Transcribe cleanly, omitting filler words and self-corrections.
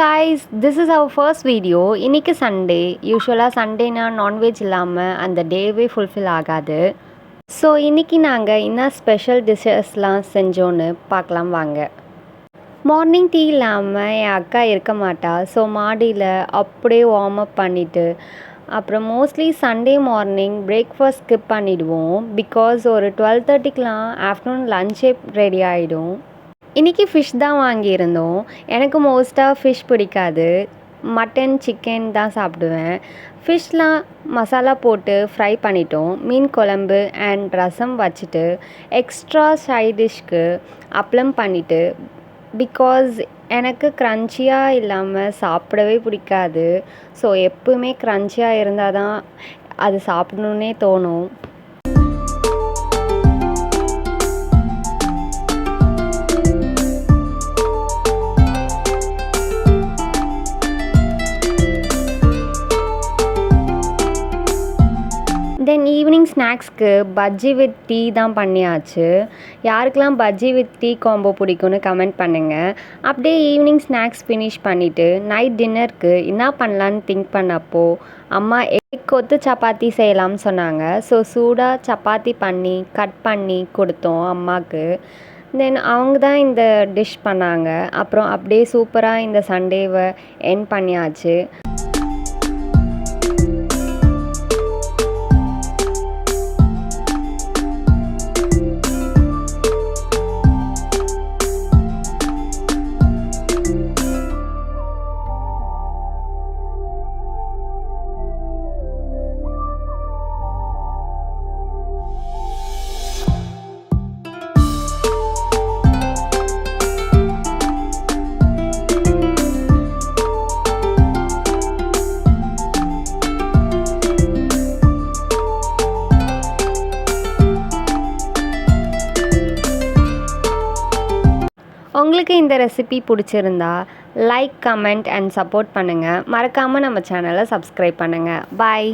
guys, this is our first video. இன்னைக்கு Sunday. யூஷுவலாக சண்டேனா non veg இல்லாமல் அந்த டேவே ஃபுல்ஃபில் ஆகாது. ஸோ இன்றைக்கி நாங்கள் என்ன ஸ்பெஷல் டிஷ்ஷஸ்லாம் செஞ்சோன்னு பார்க்கலாம் வாங்க. மார்னிங் டீ இல்லாமல் என் அக்கா இருக்க மாட்டா. ஸோ மாடியில் அப்படியே வார்ம் அப் பண்ணிவிட்டு அப்புறம் mostly Sunday morning breakfast skip பண்ணிவிடுவோம். பிகாஸ் ஒரு 12:30க்கெலாம் ஆஃப்டர்நூன் லஞ்சே ரெடி ஆகிடும். இன்றைக்கி ஃபிஷ் தான் வாங்கியிருந்தோம். எனக்கு மோஸ்ட்டாக ஃபிஷ் பிடிக்காது. மட்டன் சிக்கன் தான் சாப்பிடுவேன். ஃபிஷ்லாம் மசாலா போட்டு ஃப்ரை பண்ணிட்டோம். மீன் குழம்பு அண்ட் ரசம் வச்சுட்டு எக்ஸ்ட்ரா சைட் டிஷ்க்கு அப்பளம் பண்ணிவிட்டு பிகாஸ் எனக்கு க்ரன்ச்சியாக இல்லாமல் சாப்பிடவே பிடிக்காது. ஸோ எப்பவுமே க்ரன்ச்சியாக இருந்தால் தான் அது சாப்பிடணுன்னே தோணும். தென் ஈவினிங் ஸ்நாக்ஸ்க்கு பஜ்ஜி வித் டீ தான் பண்ணியாச்சு. யாருக்கெல்லாம் பஜ்ஜி வித் டீ காம்போ பிடிக்கும்னு கமெண்ட் பண்ணுங்கள். அப்படியே ஈவினிங் ஸ்நாக்ஸ் ஃபினிஷ் பண்ணிவிட்டு நைட் டின்னருக்கு என்ன பண்ணலான்னு திங்க் பண்ணப்போ அம்மா எக் கொத்து சப்பாத்தி செய்யலாம்னு சொன்னாங்க. ஸோ சூடாக சப்பாத்தி பண்ணி கட் பண்ணி கொடுத்தோம் அம்மாவுக்கு. தென் அவங்க தான் இந்த டிஷ் பண்ணாங்க. அப்புறம் அப்படியே சூப்பராக இந்த சண்டேவை எண்ட் பண்ணியாச்சு. உங்களுக்கு இந்த ரெசிபி பிடிச்சிருந்தா லைக், கமெண்ட் அண்ட் சப்போர்ட் பண்ணுங்கள். மறக்காமல் நம்ம சேனலை சப்ஸ்கிரைப் பண்ணுங்கள். பாய்.